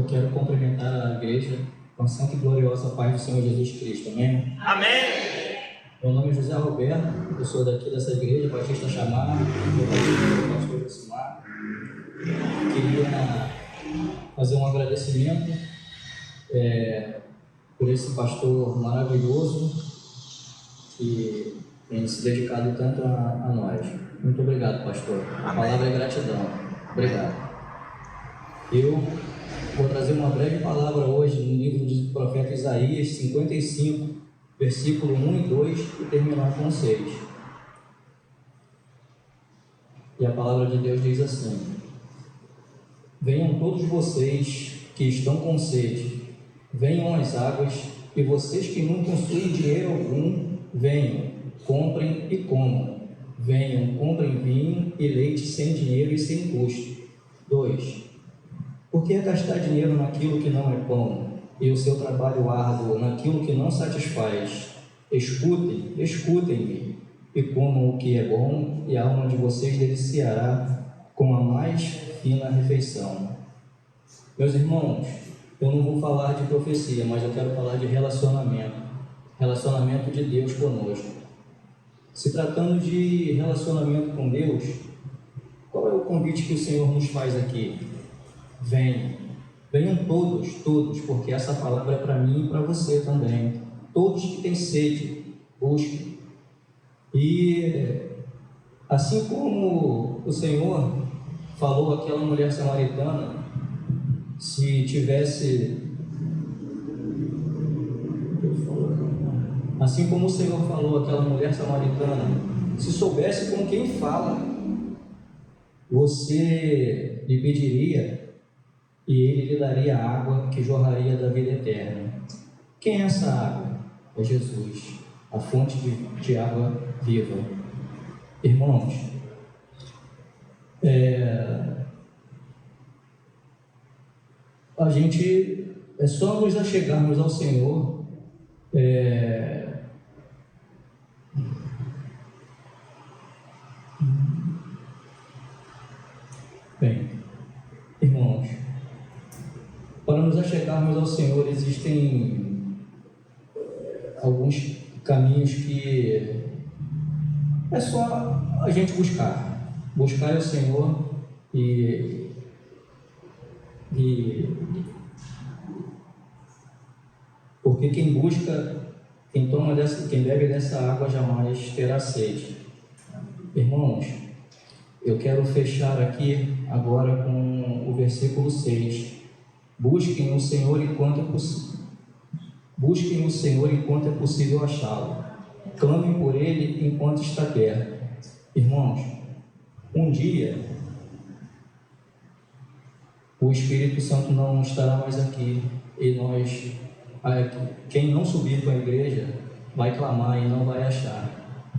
eu quero cumprimentar a igreja com a santa e gloriosa paz do Senhor Jesus Cristo. Amém? Amém! Meu nome é José Roberto, eu sou daqui dessa igreja, Batista Chamar, meu pastor Josimar. Queria fazer um agradecimento por esse pastor maravilhoso que tem se dedicado tanto a nós. Muito obrigado, pastor. A palavra é gratidão. Obrigado. Eu vou trazer uma breve palavra hoje no livro do profeta Isaías 55, versículo 1 e 2 e terminar com 6. E a palavra de Deus diz assim: venham todos vocês que estão com sede, venham às águas, e vocês que não possuem dinheiro algum, venham, comprem e comam. Venham, comprem vinho e leite sem dinheiro e sem custo. 2. Por que gastar dinheiro naquilo que não é pão, e o seu trabalho árduo naquilo que não satisfaz? Escutem-me, e comam o que é bom, e a alma de vocês deliciará com a mais fina refeição. Meus irmãos, eu não vou falar de profecia, mas eu quero falar de relacionamento de Deus conosco. Se tratando de relacionamento com Deus, qual é o convite que o Senhor nos faz aqui? Venham todos, porque essa palavra é para mim e para você também. Todos que têm sede, busquem. E assim como o Senhor falou àquela mulher samaritana, se tivesse... Assim como o Senhor falou àquela mulher samaritana, se soubesse com quem fala, você lhe pediria e ele lhe daria a água que jorraria da vida eterna. Quem é essa água? É Jesus, a fonte de água viva. Irmãos, a gente é só nos achegarmos ao Senhor. Bem, irmãos, para nos achegarmos ao Senhor existem alguns caminhos que é só a gente buscar o Senhor e porque quem busca, quem bebe dessa água jamais terá sede. Irmãos, eu quero fechar aqui agora com o versículo 6. Busquem o Senhor enquanto é possível achá-lo. Clamem por Ele enquanto está perto. Irmãos, um dia o Espírito Santo não estará mais aqui e quem não subir para a igreja vai clamar e não vai achar.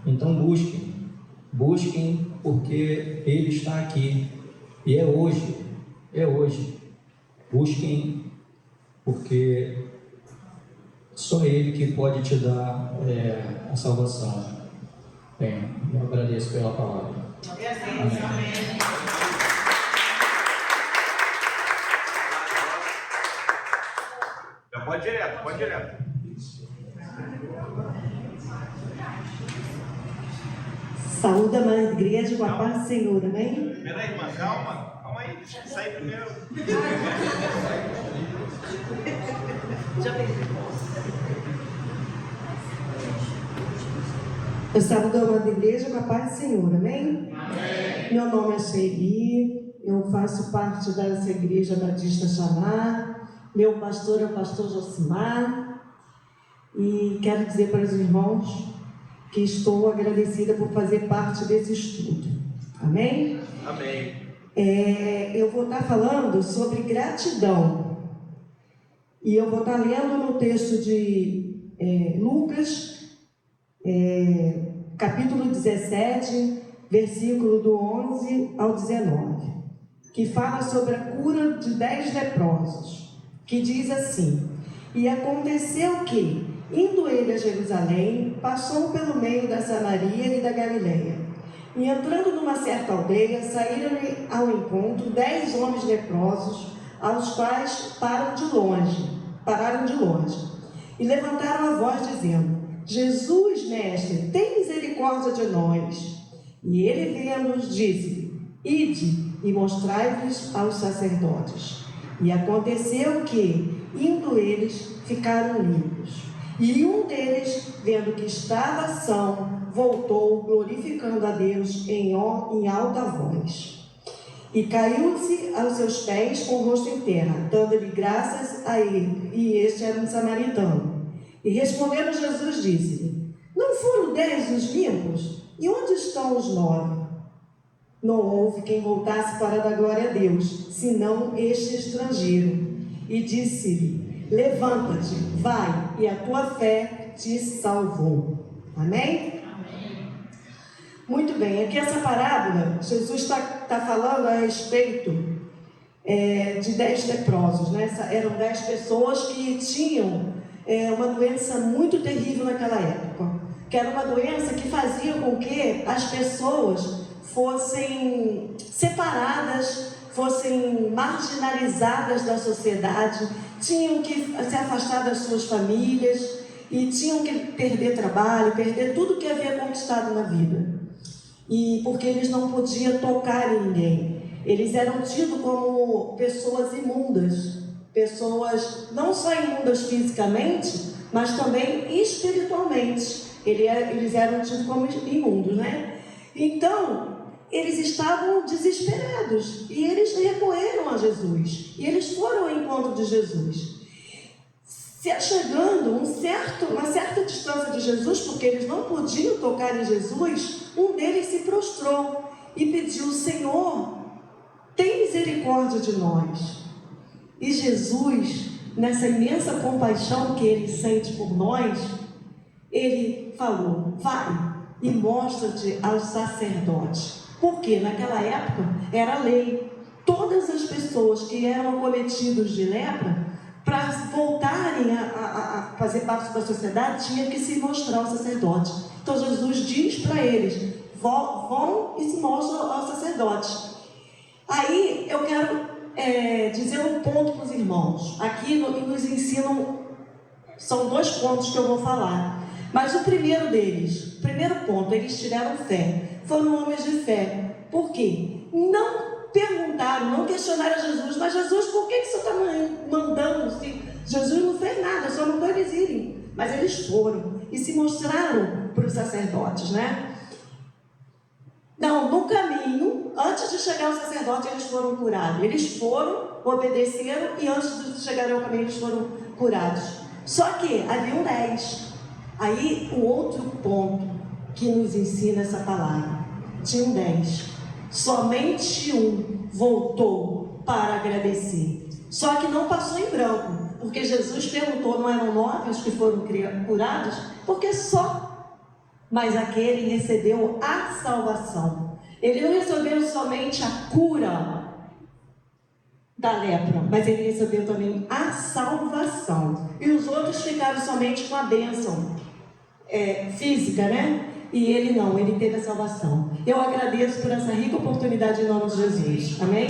Então busquem porque Ele está aqui e é hoje. Busquem porque só Ele que pode te dar a salvação. Bem, eu agradeço pela palavra. Amém. Pode direto. Saúde a amada igreja com a paz do Senhor, amém? Peraí, irmã, calma aí, sai primeiro. Eu saúdo a amada igreja com a paz do Senhor, amém? Amém. Meu nome é Sheili, eu faço parte dessa igreja Batista Chamar. Meu pastor é o pastor Josimar. E quero dizer para os irmãos que estou agradecida por fazer parte desse estudo. Amém? Amém. Eu vou estar falando sobre gratidão. E eu vou estar lendo no texto de Lucas, capítulo 17, versículo do 11 ao 19, que fala sobre a cura de 10 leprosos, que diz assim: e aconteceu que, indo ele a Jerusalém, passou pelo meio da Samaria e da Galileia. E entrando numa certa aldeia, saíram-lhe ao encontro 10 homens leprosos, aos quais pararam de longe, e levantaram a voz dizendo: Jesus, mestre, tem misericórdia de nós. E ele, vendo-os, disse: ide e mostrai-vos aos sacerdotes. E aconteceu que, indo eles, ficaram limpos. E um deles, vendo que estava são, voltou, glorificando a Deus em alta voz. E caiu-se aos seus pés com o rosto em terra, dando-lhe graças a ele. E este era um samaritano. E respondendo Jesus, disse-lhe: não foram 10 os limpos? E onde estão os 9? Não houve quem voltasse para dar glória a Deus, senão este estrangeiro. E disse-lhe: levanta-te, vai, e a tua fé te salvou. Amém? Muito bem, aqui essa parábola, Jesus está falando a respeito de 10 leprosos, né? Eram 10 pessoas que tinham uma doença muito terrível naquela época, que era uma doença que fazia com que as pessoas fossem separadas, fossem marginalizadas da sociedade, tinham que se afastar das suas famílias e tinham que perder trabalho, perder tudo que havia conquistado na vida. E porque eles não podiam tocar em ninguém, eles eram tidos como pessoas imundas, pessoas não só imundas fisicamente, mas também espiritualmente. Eles eram tidos como imundos, né? Então, eles estavam desesperados e eles recorreram a Jesus. E eles foram ao encontro de Jesus. Se achegando uma certa distância de Jesus, porque eles não podiam tocar em Jesus, um deles se prostrou e pediu: Senhor, tem misericórdia de nós. E Jesus, nessa imensa compaixão que ele sente por nós, ele falou: vai e mostra-te ao sacerdote. Porque naquela época era lei. Todas as pessoas que eram acometidas de lepra, para voltarem a fazer parte da sociedade, tinha que se mostrar ao sacerdote. Então Jesus diz para eles: vão e se mostram ao sacerdote. Aí eu quero dizer um ponto para os irmãos. Aqui nos ensinam, são 2 pontos que eu vou falar. Mas o primeiro deles, o primeiro ponto, eles tiveram fé. Foram homens de fé. Por quê? Não perguntaram, não questionaram a Jesus: mas Jesus, por que você está mandando? Jesus não fez nada, só mandou eles irem. Mas eles foram e se mostraram para os sacerdotes, né? Não, no caminho, antes de chegar ao sacerdote, eles foram curados. Eles foram, obedeceram, e antes de chegar ao caminho, eles foram curados. Só que haviam 10. Aí, o outro ponto que nos ensina essa palavra: tinham 10. Somente um voltou para agradecer. Só que não passou em branco, porque Jesus perguntou: não eram 9 os que foram curados? Porque só. Mas aquele recebeu a salvação. Ele não recebeu somente a cura da lepra, mas ele recebeu também a salvação. E os outros ficaram somente com a bênção física, né? E ele não, ele teve a salvação. Eu agradeço por essa rica oportunidade em nome de Jesus. Amém?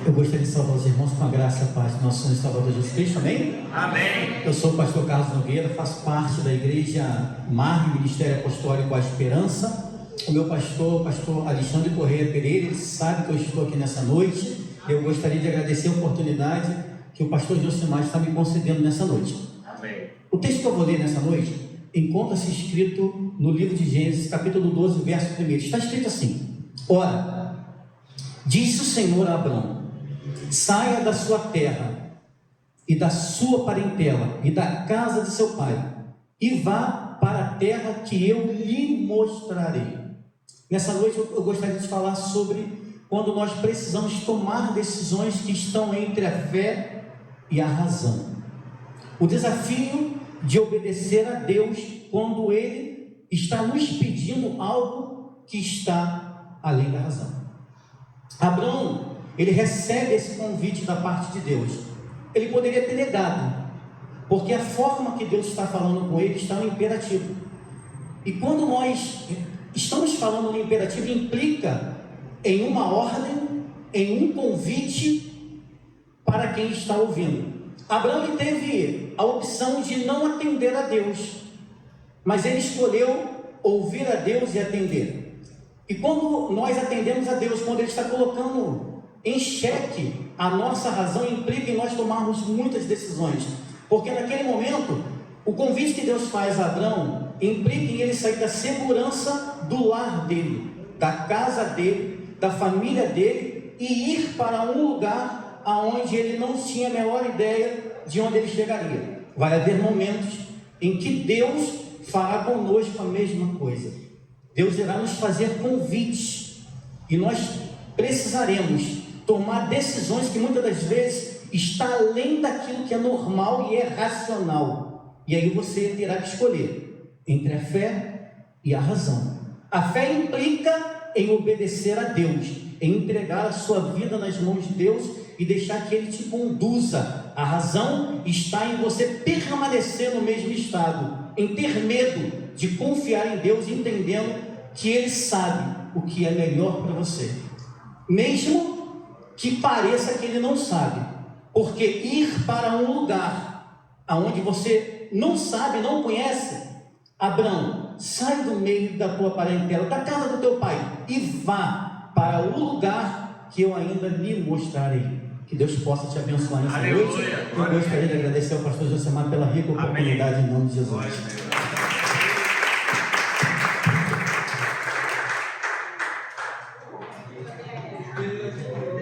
Eu gostaria de saudar os irmãos com a graça e a paz do nosso Senhor e Salvador Jesus Cristo, amém? Amém. Eu sou o pastor Carlos Nogueira, faço parte da igreja MAR, Ministério Apostólico A Esperança. O meu pastor Alexandre Correia Pereira, ele sabe que eu estou aqui nessa noite. Eu gostaria de agradecer a oportunidade que o pastor Josimar está me concedendo nessa noite. Amém. O texto que eu vou ler nessa noite encontra-se escrito no livro de Gênesis, capítulo 12, verso 1. Está escrito assim: ora, disse o Senhor a Abrão: saia da sua terra e da sua parentela e da casa de seu pai e vá para a terra que eu lhe mostrarei. Nessa noite eu gostaria de falar sobre quando nós precisamos tomar decisões que estão entre a fé e a razão. O desafio de obedecer a Deus quando Ele está nos pedindo algo que está além da razão. Abraão, ele recebe esse convite da parte de Deus. Ele poderia ter negado, porque a forma que Deus está falando com ele está no imperativo. E quando nós estamos falando no imperativo, implica em uma ordem, em um convite para quem está ouvindo. Abraão ele teve a opção de não atender a Deus, mas ele escolheu ouvir a Deus e atender. E quando nós atendemos a Deus, quando ele está colocando em xeque a nossa razão, implica em nós tomarmos muitas decisões, porque naquele momento o convite que Deus faz a Abraão implica em ele sair da segurança do lar dele, da casa dele, da família dele, e ir para um lugar aonde ele não tinha a menor ideia de onde ele chegaria. Vai haver momentos em que Deus fará conosco a mesma coisa. Deus irá nos fazer convites e nós precisaremos tomar decisões que muitas das vezes está além daquilo que é normal e é racional. E aí você terá que escolher entre a fé e a razão. A fé implica em obedecer a Deus, em entregar a sua vida nas mãos de Deus e deixar que Ele te conduza. A razão está em você permanecer no mesmo estado, em ter medo de confiar em Deus, entendendo que Ele sabe o que é melhor para você, mesmo que pareça que Ele não sabe, porque ir para um lugar aonde você não sabe, não conhece. Abraão, sai do meio da tua parentela, da casa do teu pai, e vá para o lugar que eu ainda lhe mostrarei. Que Deus possa te abençoar nessa noite. Eu gostaria de agradecer ao pastor Josemar pela rica oportunidade, em nome de Jesus.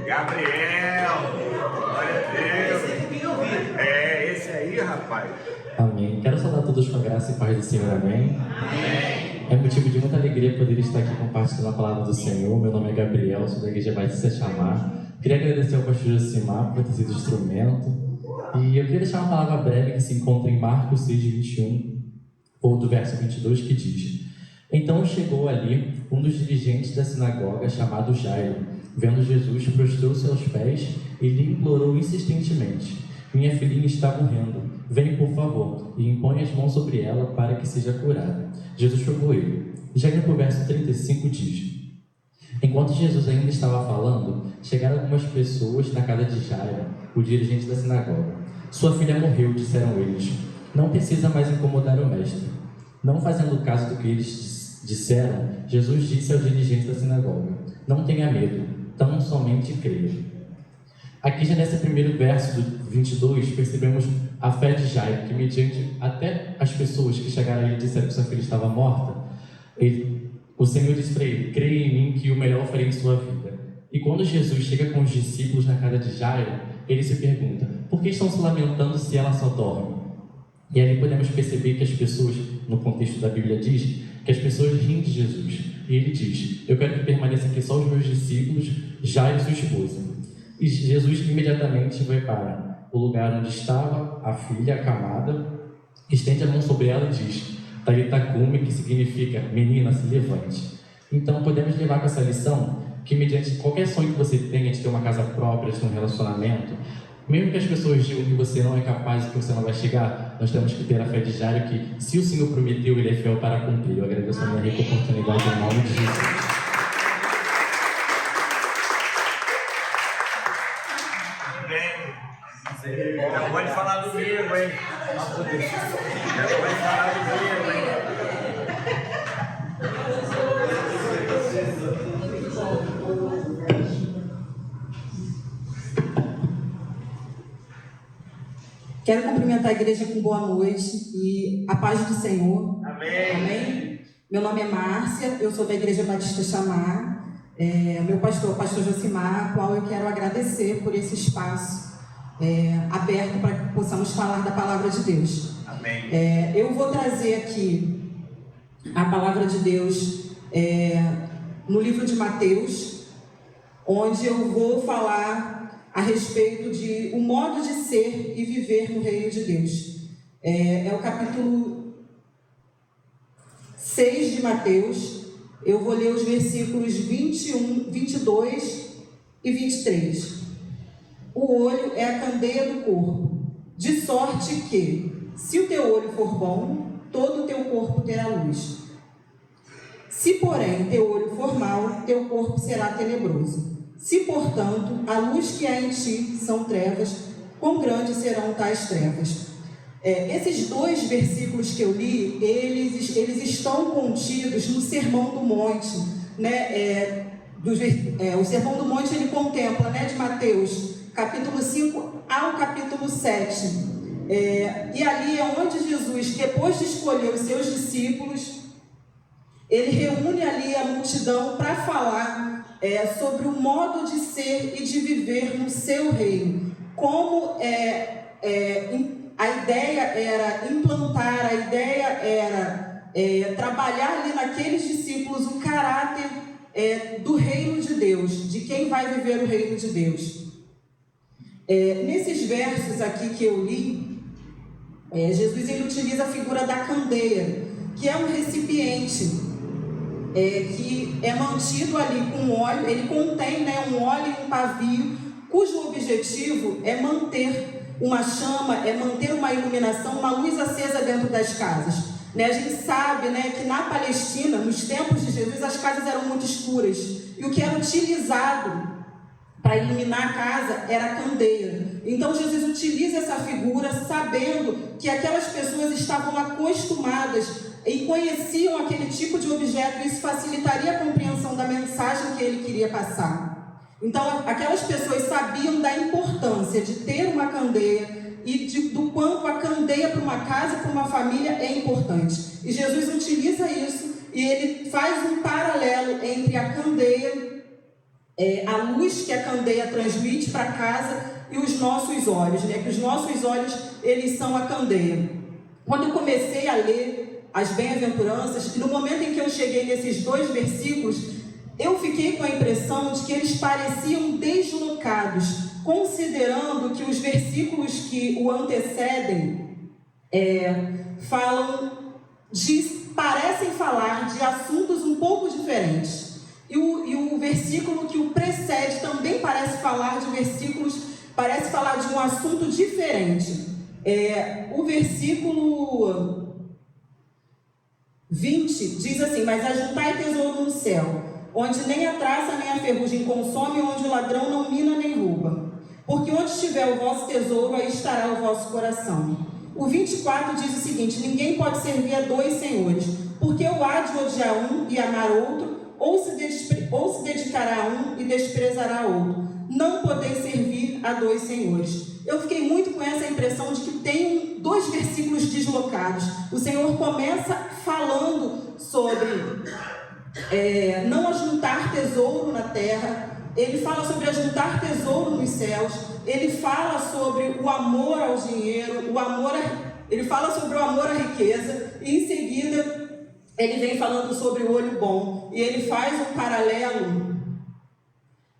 Gabriel, glória a Deus. É, esse aí, rapaz. Amém. Quero saudar todos com a graça e paz do Senhor. Amém. Amém. É motivo de muita alegria poder estar aqui compartilhando a palavra do Senhor. Meu nome é Gabriel, sou da Igreja Batista Chamar. Queria agradecer ao pastor Josimar por ter sido instrumento. E eu queria deixar uma palavra breve que se encontra em Marcos 6:21, ou do verso 22, que diz: Então chegou ali um dos dirigentes da sinagoga, chamado Jairo. Vendo Jesus, prostrou-se aos pés e lhe implorou insistentemente: Minha filhinha está morrendo. Vem, por favor, e impõe as mãos sobre ela para que seja curada. Jesus foi com ele. Já que o verso 35 diz: Enquanto Jesus ainda estava falando, chegaram algumas pessoas na casa de Jairo, o dirigente da sinagoga. Sua filha morreu, disseram eles. Não precisa mais incomodar o mestre. Não fazendo caso do que eles disseram, Jesus disse ao dirigente da sinagoga: Não tenha medo, tão somente creia. Aqui já nesse primeiro verso do 22, percebemos a fé de Jairo, que mediante até as pessoas que chegaram ali e disseram que sua filha estava morta, o Senhor disse para ele: creia em mim que o melhor farei em sua vida. E quando Jesus chega com os discípulos na casa de Jairo, ele se pergunta: por que estão se lamentando se ela só dorme? E ali podemos perceber que as pessoas, no contexto da Bíblia diz, que as pessoas riem de Jesus. E ele diz: eu quero que permaneçam aqui só os meus discípulos, Jairo e sua esposa. E Jesus imediatamente vai para o lugar onde estava a filha acamada, estende a mão sobre ela e diz: Talita cumi, que significa menina, se levante. Então podemos levar com essa lição que mediante qualquer sonho que você tenha de ter uma casa própria, de ter um relacionamento, mesmo que as pessoas digam que você não é capaz, que você não vai chegar, nós temos que ter a fé de Jairo, que se o Senhor prometeu, Ele é fiel para cumprir. Eu agradeço a minha rica oportunidade em nome de Jesus. Já pode falar domingo, hein? Já pode falar domingo, hein? Quero cumprimentar a igreja com boa noite e a paz do Senhor. Amém. Amém. Meu nome é Márcia, eu sou da Igreja Batista Chamar. Meu pastor, pastor Josimar, a qual eu quero agradecer por esse espaço aberto para que possamos falar da palavra de Deus. Amém. Eu vou trazer aqui a palavra de Deus no livro de Mateus, onde eu vou falar a respeito de o modo de ser e viver no reino de Deus. É o capítulo 6 de Mateus. Eu vou ler os versículos 21, 22 e 23. O olho é a candeia do corpo. De sorte que, se o teu olho for bom, todo o teu corpo terá luz. Se, porém, teu olho for mau, teu corpo será tenebroso. Se, portanto, a luz que há em ti são trevas, quão grandes serão tais trevas? Esses 2 versículos que eu li, eles estão contidos no Sermão do Monte, né? O Sermão do Monte, ele contempla, né, de Mateus, capítulo 5 ao capítulo 7. E ali é onde Jesus, depois de escolher os seus discípulos, ele reúne ali a multidão para falar sobre o modo de ser e de viver no seu reino. Como a ideia era implantar, a ideia era trabalhar ali naqueles discípulos o caráter do reino de Deus, de quem vai viver o reino de Deus. Nesses versos aqui que eu li, Jesus ele utiliza a figura da candeia, que é um recipiente que é mantido ali com óleo. Ele contém, né, um óleo e um pavio, cujo objetivo é manter uma chama, é manter uma iluminação, uma luz acesa dentro das casas. A gente sabe, né, que na Palestina, nos tempos de Jesus, as casas eram muito escuras. E o que era utilizado para iluminar a casa era a candeia. Então Jesus utiliza essa figura sabendo que aquelas pessoas estavam acostumadas e conheciam aquele tipo de objeto, e isso facilitaria a compreensão da mensagem que ele queria passar. Então aquelas pessoas sabiam da importância de ter uma candeia e do quanto a candeia para uma casa, para uma família é importante. E Jesus utiliza isso e ele faz um paralelo entre a candeia, a luz que a candeia transmite para a casa, e os nossos olhos, né? Que os nossos olhos, eles são a candeia. Quando eu comecei a ler as bem-aventuranças, e no momento em que eu cheguei nesses 2 versículos, eu fiquei com a impressão de que eles pareciam deslocados, considerando que os versículos que o antecedem parecem falar de assuntos um pouco diferentes. E o versículo que o precede também parece falar de um assunto diferente. O versículo 20 diz assim: mas ajuntai tesouro no céu, onde nem a traça nem a ferrugem consome, onde o ladrão não mina nem rouba. Porque onde estiver o vosso tesouro, aí estará o vosso coração. O 24 diz o seguinte: ninguém pode servir a 2 senhores, porque ou há de odiar um e amar outro, ou se dedicará a um e desprezará outro. Não podeis servir a 2 senhores. Eu fiquei muito com essa impressão de que tem 2 versículos deslocados. O Senhor começa falando sobre não ajuntar tesouro na terra. Ele fala sobre ajuntar tesouro nos céus. Ele fala sobre o amor ao dinheiro, ele fala sobre o amor à riqueza, e em seguida ele vem falando sobre o olho bom, e ele faz um paralelo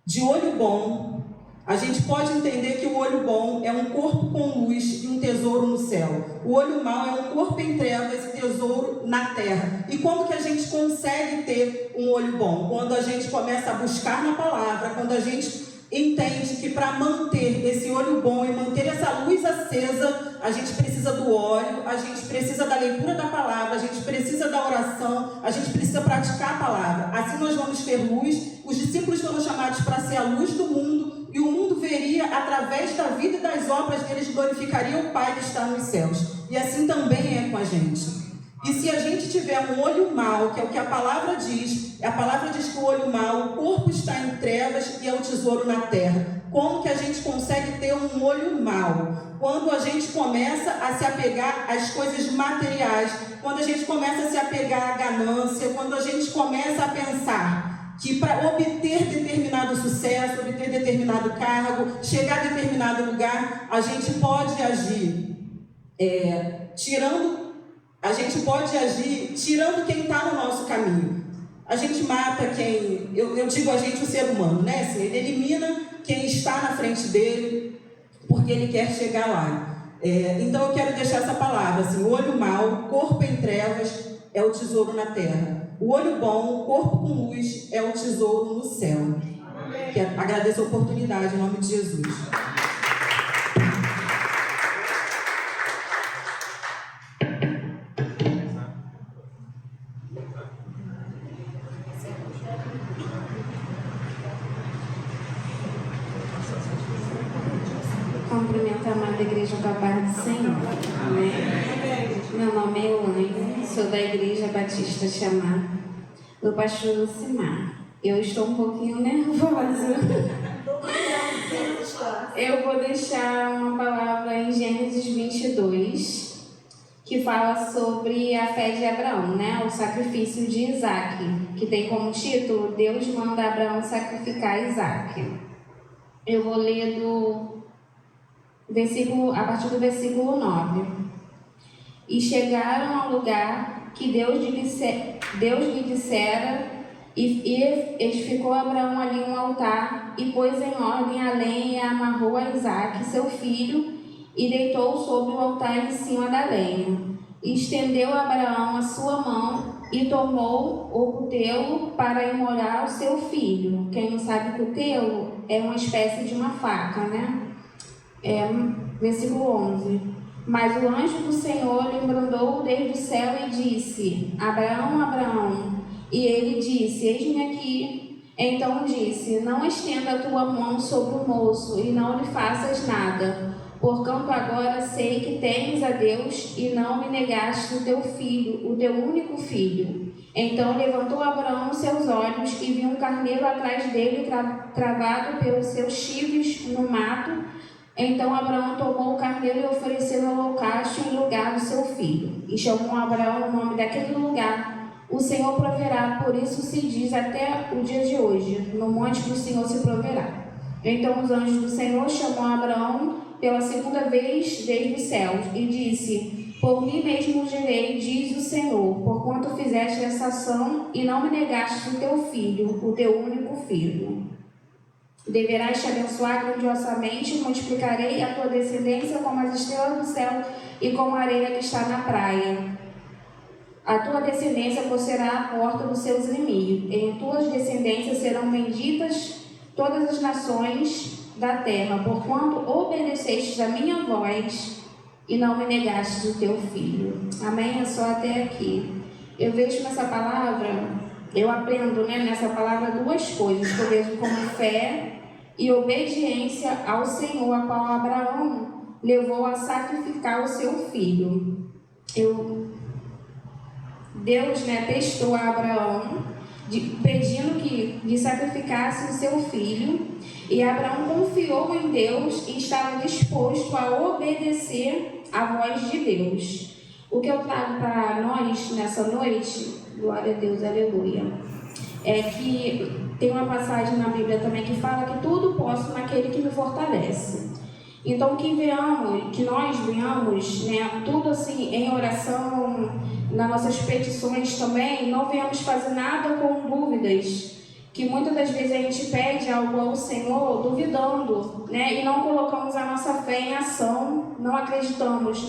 de olho bom. A gente pode entender que o olho bom é um corpo com luz e um tesouro no céu. O olho mau é um corpo em trevas e tesouro na terra. E como que a gente consegue ter um olho bom? Quando a gente começa a buscar na palavra, quando a gente entende que para manter esse olho bom e manter essa luz acesa, a gente precisa do óleo, a gente precisa da leitura da palavra, a gente precisa da oração, a gente precisa praticar a palavra. Assim nós vamos ter luz. Os discípulos foram chamados para ser a luz do mundo, e o mundo veria, através da vida e das obras deles, glorificaria o Pai que está nos céus. E assim também é com a gente. E se a gente tiver um olho mau, que é o que a palavra diz que o olho mau, o corpo está em trevas e é o tesouro na terra. Como que a gente consegue ter um olho mau? Quando a gente começa a se apegar às coisas materiais, quando a gente começa a se apegar à ganância, quando a gente começa a pensar que para obter determinado sucesso, obter determinado cargo, chegar a determinado lugar, a gente pode agir tirando quem está no nosso caminho. A gente mata quem, eu digo a gente, o ser humano, né? Assim, ele elimina quem está na frente dele, porque ele quer chegar lá. Então eu quero deixar essa palavra, assim: o olho mau, corpo em trevas, é o tesouro na terra. O olho bom, corpo com luz, é o tesouro no céu. Agradeço a oportunidade, em nome de Jesus. Cumprimento a amada igreja da paz do Senhor. Amém? Meu nome é Elaine, sou da Igreja Batista Chamar, do pastor Lucimar. Eu estou um pouquinho nervosa. Eu vou deixar uma palavra em Gênesis 22, que fala sobre a fé de Abraão, né? O sacrifício de Isaac, que tem como título: Deus manda Abraão sacrificar Isaac. Eu vou ler a partir do versículo 9. E chegaram ao lugar que Deus lhe dissera, e edificou Abraão ali um altar, e pôs em ordem a lenha, e amarrou a Isaque, seu filho, e deitou sobre o altar em cima da lenha. E estendeu Abraão a sua mão, e tomou o cutelo para imolar o seu filho. Quem não sabe, cutelo é uma espécie de uma faca, né? Versículo 11. Mas o anjo do Senhor lhe brandou desde o céu e disse: Abraão, Abraão. E ele disse: Eis-me aqui. Então disse: Não estenda a tua mão sobre o moço e não lhe faças nada, porquanto agora sei que temes a Deus e não me negaste o teu filho, o teu único filho. Então levantou Abraão seus olhos e viu um carneiro atrás dele, travado pelos seus chifres no mato. Então Abraão tomou o carneiro e ofereceu ao holocausto em lugar do seu filho. E chamou Abraão o nome daquele lugar: O Senhor proverá. Por isso se diz até o dia de hoje: No monte do Senhor se proverá. Então os anjos do Senhor chamou Abraão pela segunda vez desde os céus e disse: Por mim mesmo jurei, diz o Senhor, porquanto fizeste essa ação e não me negaste o teu filho, o teu único filho. Deverás te abençoar grandiosamente, multiplicarei a tua descendência como as estrelas do céu e como a areia que está na praia. A tua descendência possuirá a porta dos seus inimigos. Em tuas descendências serão benditas todas as nações da terra, porquanto obedeceste a minha voz e não me negaste o teu filho. Amém? É só até aqui. Eu vejo nessa palavra, eu aprendo, nessa palavra duas coisas que eu vejo como fé e obediência ao Senhor, a qual Abraão levou a sacrificar o seu filho. Deus testou a Abraão, pedindo que lhe sacrificasse o seu filho, e Abraão confiou em Deus e estava disposto a obedecer à voz de Deus. O que eu trago para nós nessa noite, glória a Deus, aleluia, é que tem uma passagem na Bíblia também que fala que tudo posso naquele que me fortalece. Então que nós venhamos, tudo assim em oração, nas nossas petições também, não venhamos fazer nada com dúvidas, que muitas das vezes a gente pede algo ao Senhor duvidando, e não colocamos a nossa fé em ação, não acreditamos,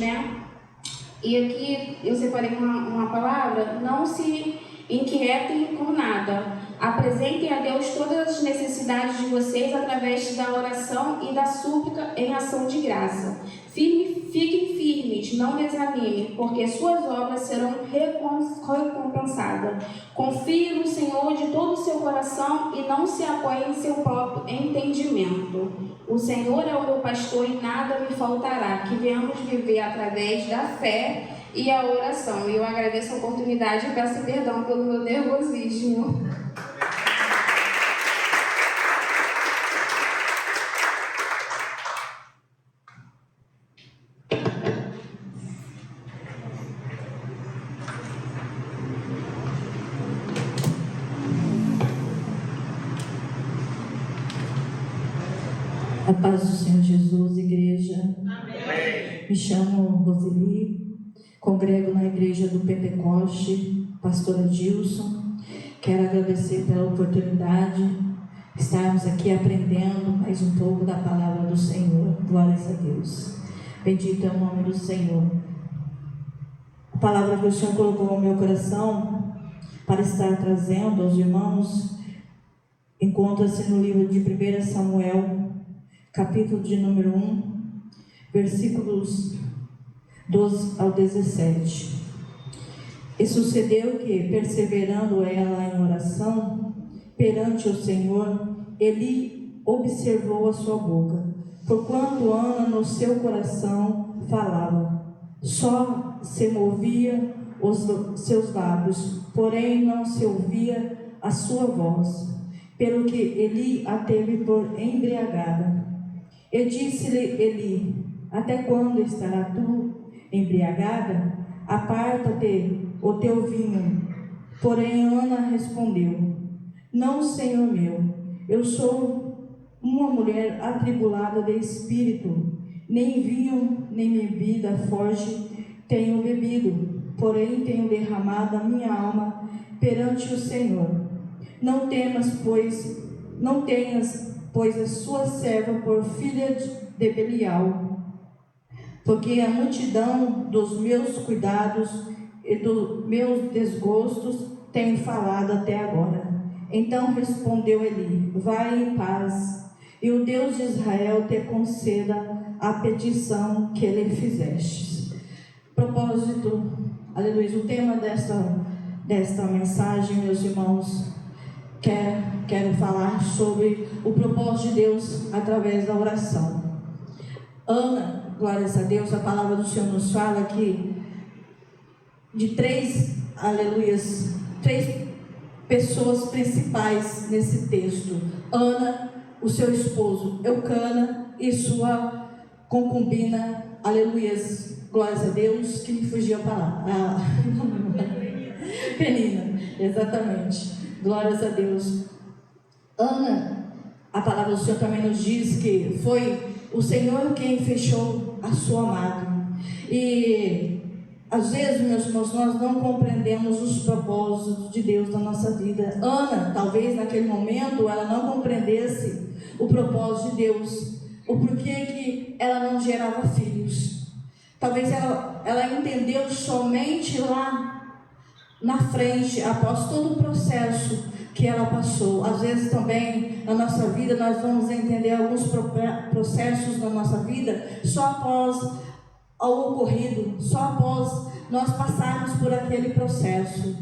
E aqui eu separei uma palavra: não se inquietem com nada. Apresentem a Deus todas as necessidades de vocês através da oração e da súplica em ação de graça. Fiquem firmes, não desanimem, porque suas obras serão recompensadas. Confie no Senhor de todo o seu coração e não se apoie em seu próprio entendimento. O Senhor é o meu pastor e nada me faltará. Que venhamos viver através da fé e a oração. E eu agradeço a oportunidade e peço perdão pelo meu nervosismo. A paz do Senhor Jesus, igreja. Amém. Me chamo Roseli, congrego na igreja do Pentecoste, pastora Gilson. Quero agradecer pela oportunidade de estarmos aqui aprendendo mais um pouco da palavra do Senhor. Glórias a Deus. Bendito é o nome do Senhor. A palavra que o Senhor colocou no meu coração para estar trazendo aos irmãos encontra-se no livro de 1 Samuel, capítulo de número 1, versículos 12 ao 17. E sucedeu que, perseverando ela em oração perante o Senhor, ele observou a sua boca. porquanto Ana no seu coração falava, só se movia os seus lábios, porém não se ouvia a sua voz, pelo que Eli a teve por embriagada. E disse-lhe Eli, até quando estarás tu embriagada? Aparta-te o teu vinho. Porém Ana respondeu, não, Senhor meu, eu sou uma mulher atribulada de espírito, nem vinho, nem bebida forte tenho bebido, porém tenho derramado a minha alma perante o Senhor. Não tenhas, pois, a sua serva por filha de Belial, porque a multidão dos meus cuidados e dos meus desgostos tenho falado até agora. Então respondeu Eli, vai em paz, e o Deus de Israel te conceda a petição que lhe fizeste. Propósito, aleluia, o tema desta mensagem, meus irmãos, quero falar sobre o propósito de Deus através da oração. Ana, glórias a Deus, a palavra do Senhor nos fala que de três pessoas principais nesse texto: Ana, o seu esposo Eucana e sua concubina, aleluias, glórias a Deus, que me fugiu a palavra, Penina, exatamente, glórias a Deus. Ana, a palavra do Senhor também nos diz que foi o Senhor quem fechou a sua amada. E às vezes, meus irmãos, nós não compreendemos os propósitos de Deus na nossa vida. Ana, talvez naquele momento, ela não compreendesse o propósito de Deus, o porquê que ela não gerava filhos. Talvez ela entendeu somente lá na frente, após todo o processo que ela passou. Às vezes também na nossa vida nós vamos entender alguns processos na nossa vida só após ao ocorrido, só após nós passarmos por aquele processo.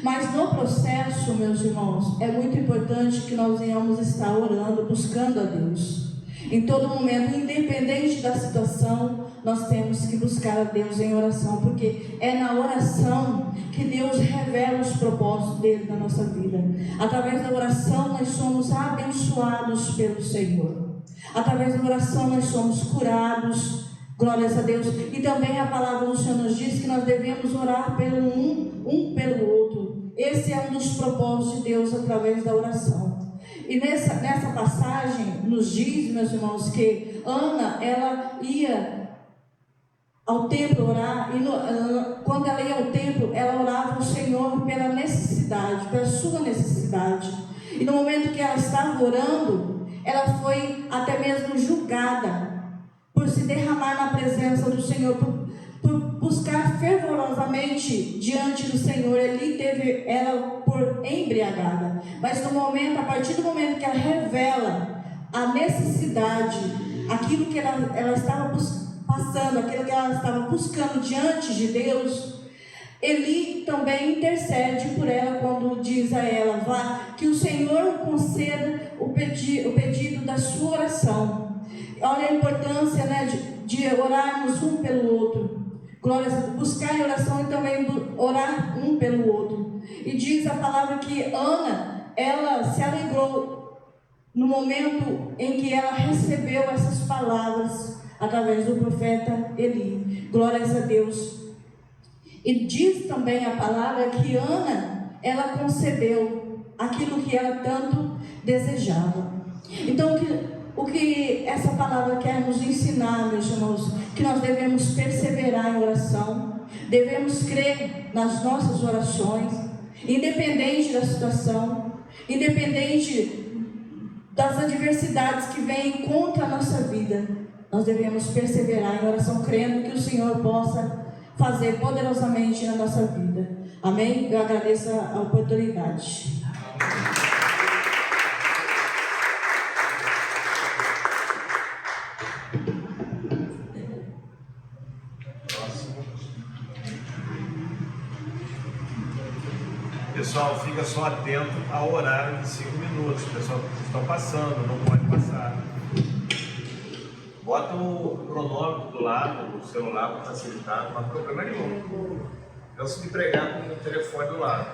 Mas no processo, meus irmãos, é muito importante que nós venhamos estar orando, buscando a Deus. Em todo momento, independente da situação, nós temos que buscar a Deus em oração, porque é na oração que Deus revela os propósitos dele na nossa vida. Através da oração nós somos abençoados pelo Senhor. Através da oração nós somos curados, glórias a Deus. E também a palavra do Senhor nos diz que nós devemos orar pelo um pelo outro. Esse é um dos propósitos de Deus através da oração. E nessa passagem nos diz, meus irmãos, que Ana, ela ia ao templo orar, e quando ela ia ao templo, ela orava ao Senhor pela necessidade, pela sua necessidade. E no momento que ela estava orando, ela foi até mesmo julgada por se derramar na presença do Senhor, por buscar fervorosamente diante do Senhor. Ele teve ela por embriagada, mas no momento, a partir do momento que ela revela a necessidade, aquilo que ela estava passando, aquilo que ela estava buscando diante de Deus, Eli também intercede por ela quando diz a ela, vá, que o Senhor conceda o pedido da sua oração. Olha a importância, né, de orarmos um pelo outro. Glórias a Deus, buscar em oração e também orar um pelo outro. E diz a palavra que Ana, ela se alegrou no momento em que ela recebeu essas palavras através do profeta Eli. Glórias a Deus. E diz também a palavra que Ana, ela concebeu aquilo que ela tanto desejava. Então, o que essa palavra quer nos ensinar, meus irmãos, que nós devemos perseverar em oração, devemos crer nas nossas orações, independente da situação, independente das adversidades que vêm contra a nossa vida, nós devemos perseverar em oração, crendo que o Senhor possa fazer poderosamente na nossa vida. Amém? Eu agradeço a oportunidade. Pessoal, fica só atento ao horário de 5 minutos. Pessoal, estão passando, não pode passar. Bota o cronômetro do lado do celular para facilitar, não há problema nenhum. Não se pregar com o telefone do lado.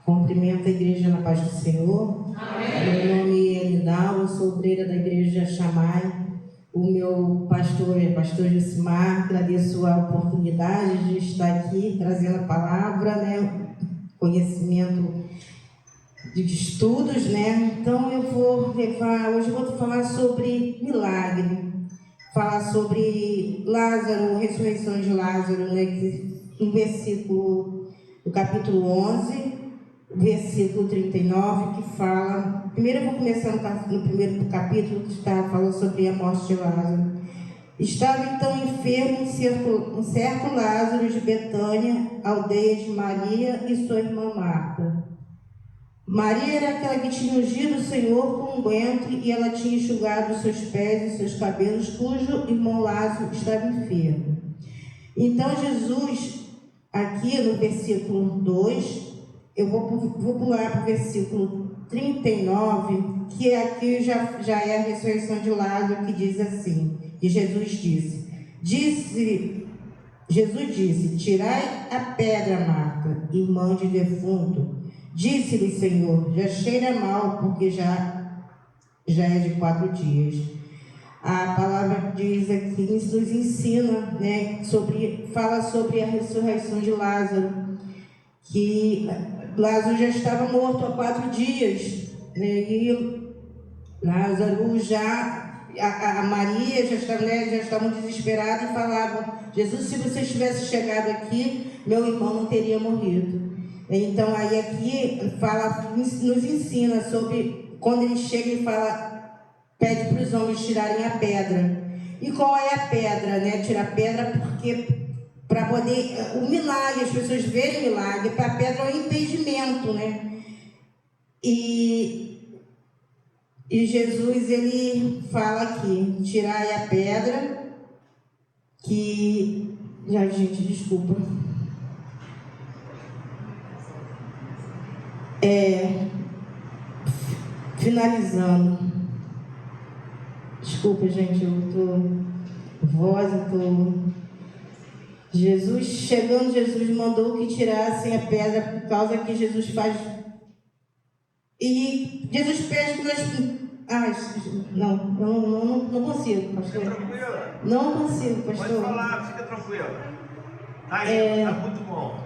Cumprimento a igreja na paz do Senhor. Amém. Meu nome é Linal, eu sou obreira da igreja Chamai. O meu pastor é pastor Josimar. Agradeço a oportunidade de estar aqui trazendo a palavra, né? Conhecimento de estudos, né? Então hoje eu vou falar sobre milagre, falar sobre Lázaro, ressurreição de Lázaro, né? No versículo do capítulo 11, versículo 39, que fala... Primeiro eu vou começar no primeiro capítulo, que está falando sobre a morte de Lázaro. Estava então enfermo um certo Lázaro de Betânia, aldeia de Maria e sua irmã Marta. Maria era aquela que tinha ungido o Senhor com unguento e ela tinha enxugado os seus pés e seus cabelos, cujo irmão Lázaro estava enfermo. Então Jesus, aqui no versículo 2, eu vou pular para o versículo 39, que aqui já é a ressurreição de Lázaro, que diz assim, que Jesus disse, tirai a pedra, Marta, irmã de defunto. Disse-lhe, Senhor, já cheira mal, porque já é de 4 dias. A palavra diz aqui, nos ensina, né, fala sobre a ressurreição de Lázaro, que Lázaro já estava morto há 4 dias, né, e Lázaro a Maria já estavam desesperados e falavam, Jesus, se você tivesse chegado aqui, meu irmão não teria morrido. Então aí aqui nos ensina sobre quando ele chega e pede para os homens tirarem a pedra. E qual é a pedra, né? Tirar a pedra porque para poder o milagre, as pessoas verem o milagre, para a pedra é um impedimento, né? E Jesus ele fala aqui, tirai a pedra, que gente, desculpa. Finalizando. Desculpa, gente, eu Jesus mandou que tirassem a pedra por causa que Jesus faz. E Jesus pede que nós. Não consigo, pastor. Fica tranquila. Não consigo, pastor. Pode falar, fica tranquila. Tá muito bom.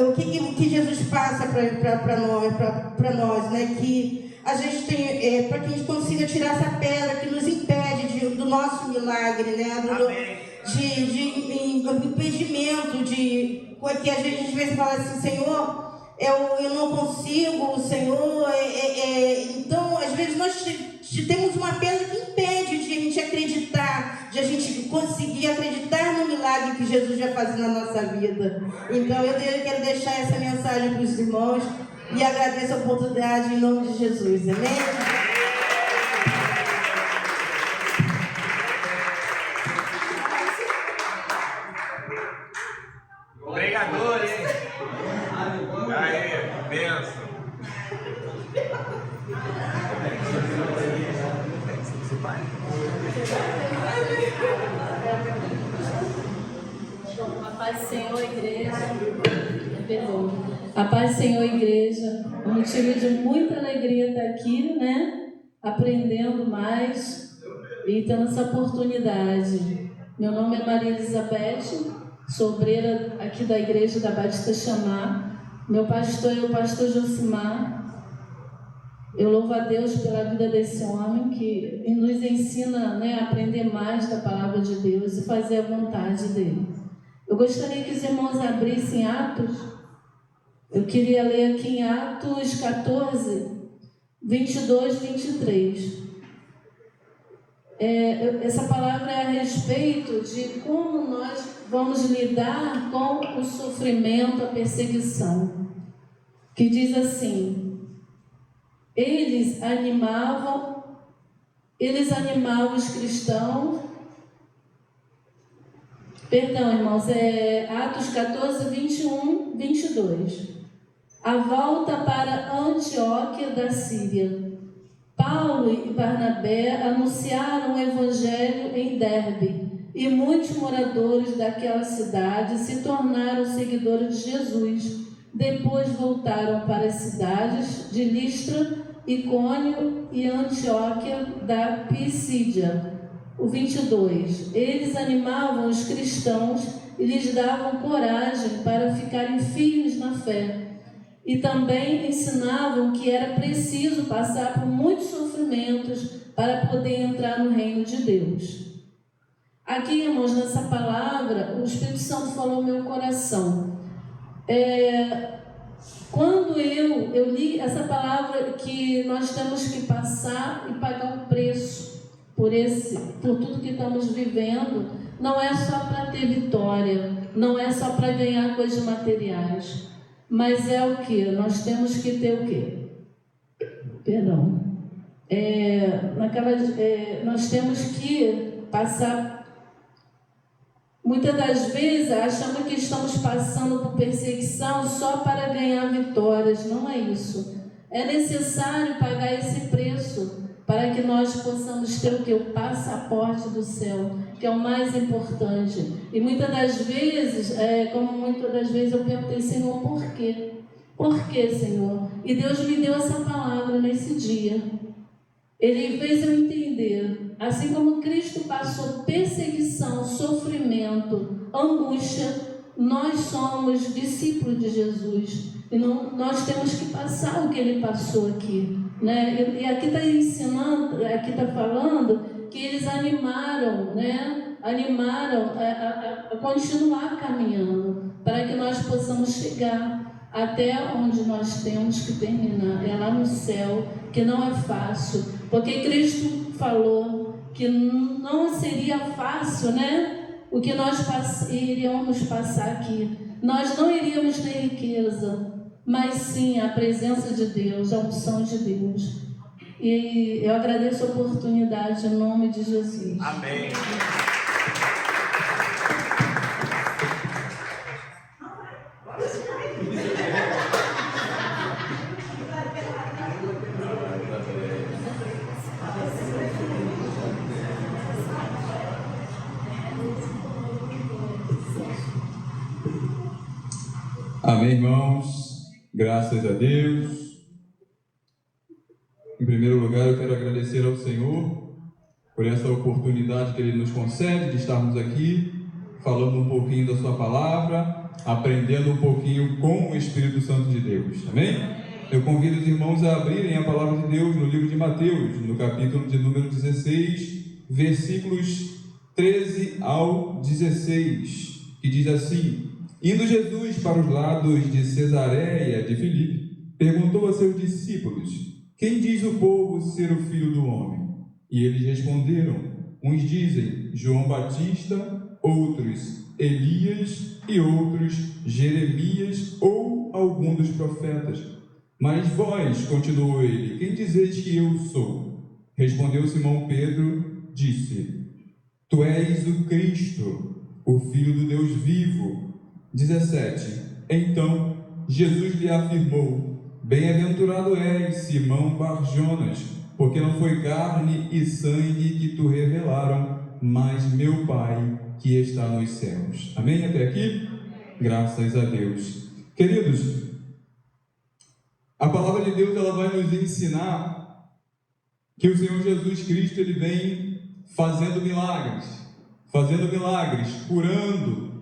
O que Jesus passa para nós, né? Que a gente tem, para que a gente consiga tirar essa pedra que nos impede do nosso milagre, né? De impedimento, que a gente às vezes fala assim, Senhor, eu não consigo, Senhor, então às vezes nós temos uma pedra que impede de a gente acreditar, de a gente conseguir acreditar no milagre que Jesus já faz na nossa vida. Então eu quero deixar essa mensagem para os irmãos e agradeço a oportunidade em nome de Jesus. Amém? Pregador, hein? Aí, benção. A paz do Senhor, igreja. Perdoa. A paz do Senhor, igreja. É um motivo de muita alegria estar aqui, né? Aprendendo mais e tendo essa oportunidade. Meu nome é Maria Elizabeth, sou obreira aqui da igreja da Batista Chamar. Meu pastor é o pastor Josimar. Eu louvo a Deus pela vida desse homem que nos ensina, né, a aprender mais da palavra de Deus e fazer a vontade dele. Eu gostaria que os irmãos abrissem Atos. Eu queria ler aqui em Atos 14, 22, 23. Essa palavra é a respeito de como nós vamos lidar com o sofrimento, a perseguição. Que diz assim: eles animavam os cristãos. Perdão, irmãos, Atos 14, 21, 22. A volta para Antioquia da Síria. Paulo e Barnabé anunciaram o evangelho em Derbe, e muitos moradores daquela cidade se tornaram seguidores de Jesus. Depois voltaram para as cidades de Listra, Icônio e Antioquia da Pisídia. O 22. Eles animavam os cristãos e lhes davam coragem para ficarem firmes na fé. E também ensinavam que era preciso passar por muitos sofrimentos para poder entrar no reino de Deus. Aqui, irmãos, nessa palavra, o Espírito Santo falou no meu coração. Quando eu li essa palavra, que nós temos que passar e pagar o preço por tudo que estamos vivendo, não é só para ter vitória, não é só para ganhar coisas materiais, mas é o que? Nós temos que ter o quê? Perdão. Nós temos que passar. Muitas das vezes achamos que estamos passando por perseguição só para ganhar vitórias. Não é isso. É necessário pagar esse preço para que nós possamos ter o que? O passaporte do céu, que é o mais importante. E muitas das vezes, eu perguntei, Senhor, por quê? Por quê, Senhor? E Deus me deu essa palavra nesse dia. Ele fez eu entender, assim como Cristo passou perseguição, sofrimento, angústia, nós somos discípulos de Jesus. E nós temos que passar o que Ele passou aqui. Né? E aqui está ensinando, aqui está falando que eles animaram, né? A continuar caminhando, para que nós possamos chegar até onde nós temos que terminar, é lá no céu, que não é fácil, porque Cristo falou que não seria fácil, né? O que nós iríamos passar aqui. Nós não iríamos ter riqueza, mas sim a presença de Deus, a unção de Deus. E eu agradeço a oportunidade em nome de Jesus. Amém. Amém, irmãos. Graças a Deus. Em primeiro lugar, eu quero agradecer ao Senhor por essa oportunidade que Ele nos concede de estarmos aqui, falando um pouquinho da Sua palavra, aprendendo um pouquinho com o Espírito Santo de Deus. Amém? Eu convido os irmãos a abrirem a palavra de Deus no livro de Mateus, no capítulo de número 16, versículos 13 ao 16, que diz assim: Indo Jesus para os lados de Cesareia de Filipe, perguntou a seus discípulos: Quem diz o povo ser o Filho do Homem? E eles responderam: Uns dizem João Batista, outros Elias e outros Jeremias ou algum dos profetas. Mas vós, continuou ele, quem dizeis que eu sou? Respondeu Simão Pedro, disse: Tu és o Cristo, o Filho do Deus vivo. 17. Então Jesus lhe afirmou: Bem-aventurado és, Simão Bar-Jonas, porque não foi carne e sangue que te revelaram, mas meu Pai que está nos céus. Amém? Até aqui? Graças a Deus. Queridos, a palavra de Deus ela vai nos ensinar que o Senhor Jesus Cristo ele vem fazendo milagres, curando,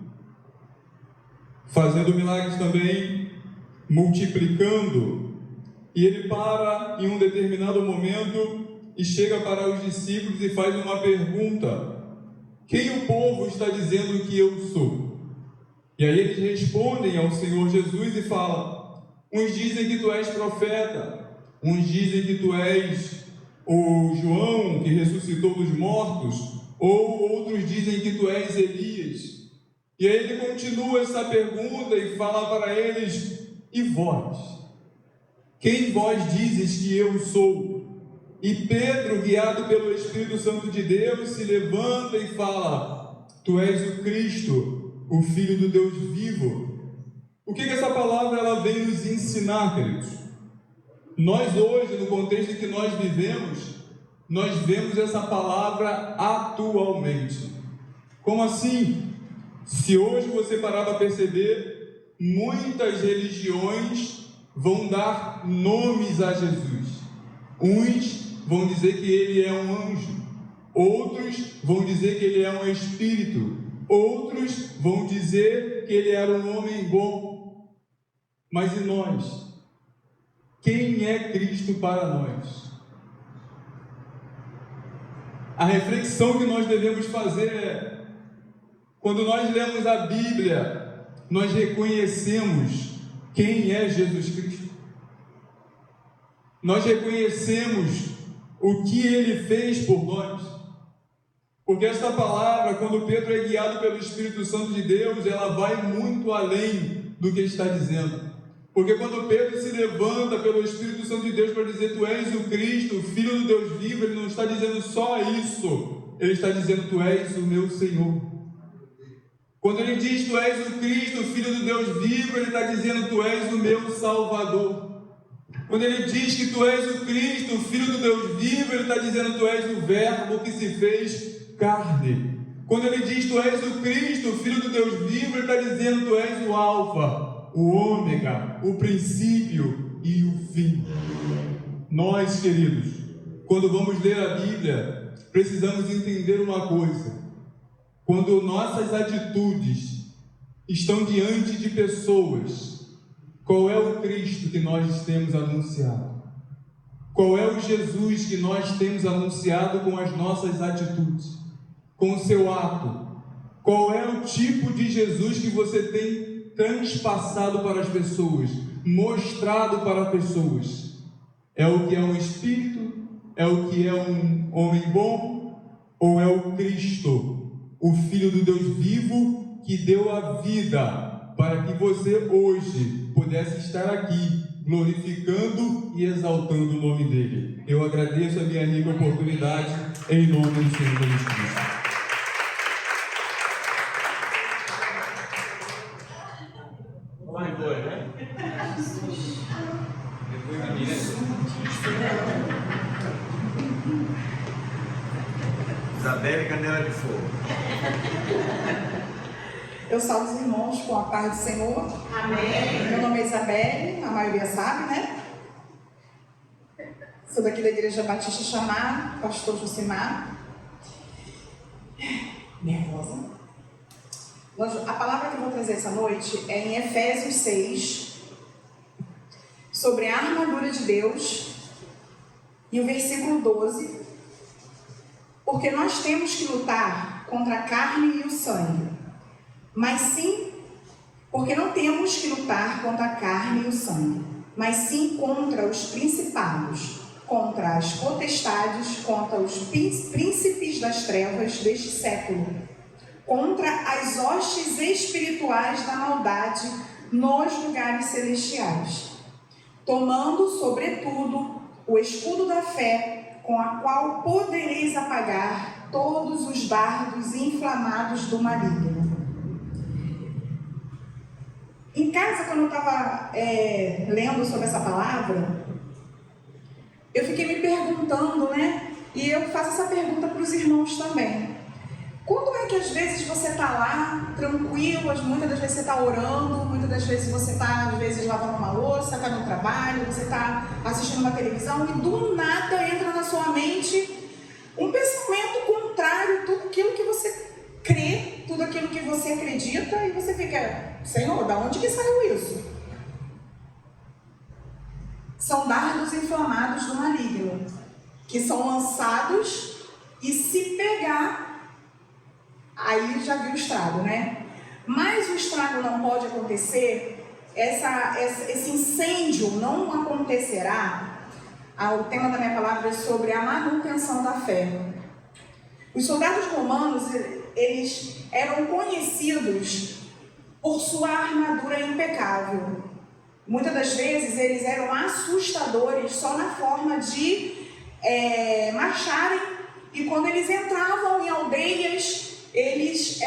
fazendo milagres também, multiplicando. E ele para em um determinado momento e chega para os discípulos e faz uma pergunta: quem o povo está dizendo que eu sou? E aí eles respondem ao Senhor Jesus e falam: uns dizem que tu és profeta, uns dizem que tu és o João que ressuscitou dos mortos, ou outros dizem que tu és Elias. E aí ele continua essa pergunta e fala para eles: e vós? Quem vós dizes que eu sou? E Pedro, guiado pelo Espírito Santo de Deus, se levanta e fala: tu és o Cristo, o Filho do Deus vivo. O que essa palavra ela vem nos ensinar, queridos? Nós hoje, no contexto em que nós vivemos, nós vemos essa palavra atualmente. Como assim? Se hoje você parar para perceber, muitas religiões vão dar nomes a Jesus. Uns vão dizer que ele é um anjo, outros vão dizer que ele é um espírito, outros vão dizer que ele era um homem bom. Mas e nós? Quem é Cristo para nós? A reflexão que nós devemos fazer é: quando nós lemos a Bíblia, nós reconhecemos quem é Jesus Cristo. Nós reconhecemos o que Ele fez por nós. Porque essa palavra, quando Pedro é guiado pelo Espírito Santo de Deus, ela vai muito além do que está dizendo. Porque quando Pedro se levanta pelo Espírito Santo de Deus para dizer: Tu és o Cristo, o Filho do Deus vivo, ele não está dizendo só isso. Ele está dizendo: Tu és o meu Senhor. Quando ele diz: Tu és o Cristo, o Filho do Deus vivo, ele está dizendo: Tu és o meu Salvador. Quando ele diz que Tu és o Cristo, o Filho do Deus vivo, ele está dizendo: Tu és o Verbo que se fez carne. Quando ele diz: Tu és o Cristo, o Filho do Deus vivo, ele está dizendo: Tu és o Alfa, o Ômega, o princípio e o fim. Nós, queridos, quando vamos ler a Bíblia, precisamos entender uma coisa: quando nossas atitudes estão diante de pessoas, qual é o Cristo que nós temos anunciado? Qual é o Jesus que nós temos anunciado com as nossas atitudes, com o seu ato? Qual é o tipo de Jesus que você tem transpassado para as pessoas, mostrado para as pessoas? É o que é um espírito? É o que é um homem bom? Ou é o Cristo, o Filho do Deus vivo, que deu a vida para que você hoje pudesse estar aqui, glorificando e exaltando o nome dele? Eu agradeço a minha rica oportunidade, em nome do Senhor Jesus Cristo. Vai, né? Depois da minha. Isabelle Canela de Fogo. Eu salvo os irmãos com a paz do Senhor. Amém. Meu nome é Isabelle, a maioria sabe, né? Sou daqui da Igreja Batista Chamar, pastor Josimar. Nervosa. A palavra que eu vou trazer essa noite é em Efésios 6, sobre a armadura de Deus, e o versículo 12. Porque nós temos que lutar contra a carne e o sangue, mas sim, porque não temos que lutar contra a carne e o sangue, mas sim contra os principados, contra as potestades, contra os príncipes das trevas deste século, contra as hostes espirituais da maldade nos lugares celestiais, tomando, sobretudo, o escudo da fé, com a qual podereis apagar todos os dardos inflamados do maligno. Em casa, quando eu estava lendo sobre essa palavra, eu fiquei me perguntando, né? E eu faço essa pergunta para os irmãos também. Quando é que às vezes você está lá, tranquilo, muitas das vezes você está orando, muitas das vezes você está, às vezes, lavando uma louça, está no trabalho, você está assistindo uma televisão e do nada entra na sua mente um pensamento contrário a tudo aquilo que você crê, tudo aquilo que você acredita, e você fica: Senhor, da onde que saiu isso? São dardos inflamados do maligno, que são lançados, e se pegar, aí já viu o estrago, né? Mas o estrago não pode acontecer, esse incêndio não acontecerá. O tema da minha palavra é sobre a manutenção da fé. Os soldados romanos, eles eram conhecidos por sua armadura impecável. Muitas das vezes eles eram assustadores só na forma de marcharem, e quando eles entravam em aldeias, eles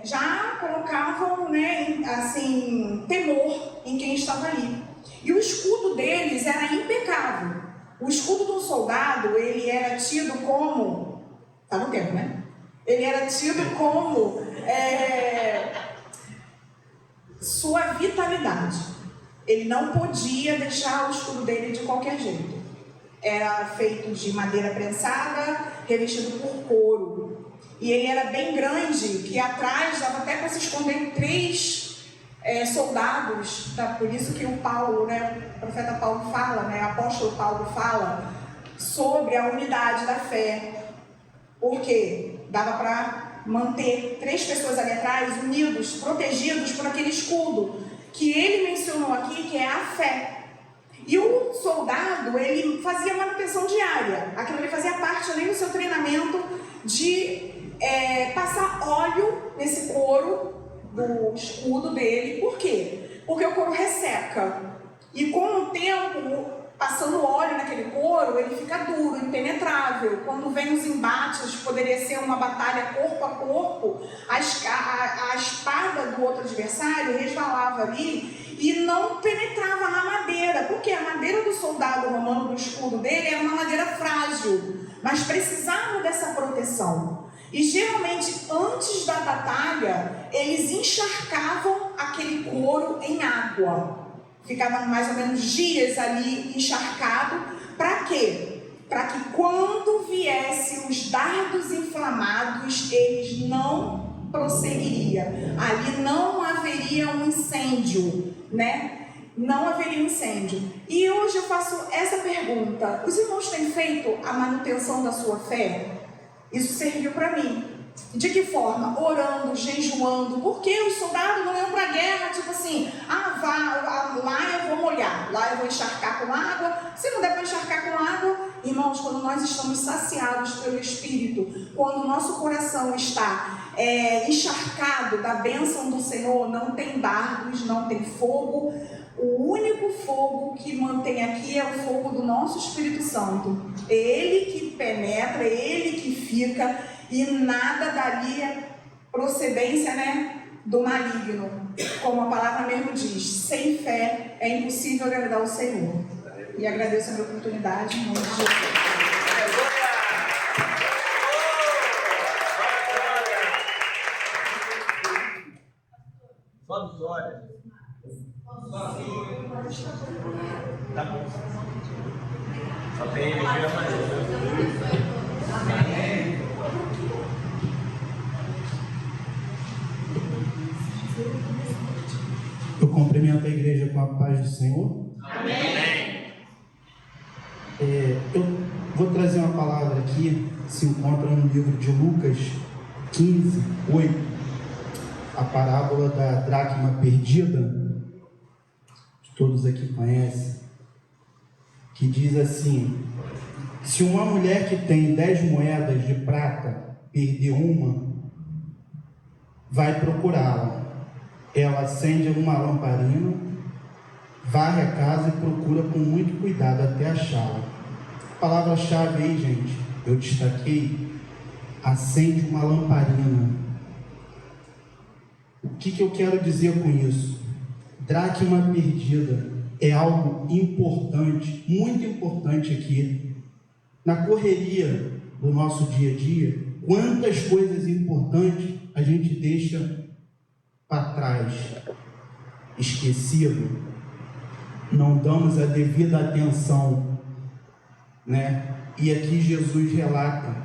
já colocavam, né, assim, temor em quem estava ali. E o escudo deles era impecável. O escudo de um soldado, ele era tido como... Tá no tempo, né? Ele era tido como sua vitalidade. Ele não podia deixar o escudo dele de qualquer jeito. Era feito de madeira prensada, revestido por couro. E ele era bem grande, que atrás dava até para se esconder 3 soldados. Tá? Por isso que o Paulo, né, o profeta Paulo fala, né, o apóstolo Paulo fala sobre a unidade da fé. Porque dava para manter 3 pessoas ali atrás, unidos, protegidos por aquele escudo que ele mencionou aqui, que é a fé. E o soldado, ele fazia manutenção diária. Aquilo ele fazia parte ali do seu treinamento de passar óleo nesse couro do escudo dele. Por quê? Porque o couro resseca. E com o tempo, passando óleo naquele couro, ele fica duro, impenetrável. Quando vem os embates, poderia ser uma batalha corpo a corpo, a espada do outro adversário resvalava ali e não penetrava na madeira. Porque a madeira do soldado romano, do escudo dele, era uma madeira frágil, mas precisava dessa proteção. E geralmente, antes da batalha, eles encharcavam aquele couro em água. Ficava mais ou menos dias ali encharcado. Para quê? Para que quando viessem os dardos inflamados, eles não prosseguiriam. Ali não haveria um incêndio, né? Não haveria um incêndio. E hoje eu faço essa pergunta. Os irmãos têm feito a manutenção da sua fé? Isso serviu para mim. De que forma? Orando, jejuando. Porque os soldados não iam para a guerra, tipo assim, lá eu vou molhar, lá eu vou encharcar com água. Se não der para encharcar com água, irmãos, quando nós estamos saciados pelo Espírito, quando o nosso coração está encharcado da bênção do Senhor, não tem dardos, não tem fogo. O único fogo que mantém aqui é o fogo do nosso Espírito Santo. É Ele que penetra, é Ele que fica, e nada dali é procedência, né, do maligno. Como a palavra mesmo diz, sem fé é impossível agradar ao Senhor. E agradeço a minha oportunidade em nome de Jesus. Vamos, olha. Tá bom. Só tem energia mais. Eu cumprimento a igreja com a paz do Senhor. Amém. Eu vou trazer uma palavra aqui, se encontra no livro de Lucas 15, 8, a parábola da dracma perdida, que todos aqui conhecem, que diz assim: se uma mulher que tem 10 moedas de prata perder uma, vai procurá-la. Ela acende uma lamparina, varre a casa e procura com muito cuidado até achá-la. Palavra-chave aí, gente, eu destaquei: acende uma lamparina. O que eu quero dizer com isso? Dracma perdida é algo importante, muito importante aqui. Na correria do nosso dia a dia, quantas coisas importantes a gente deixa para trás, esquecido, não damos a devida atenção, né? E aqui Jesus relata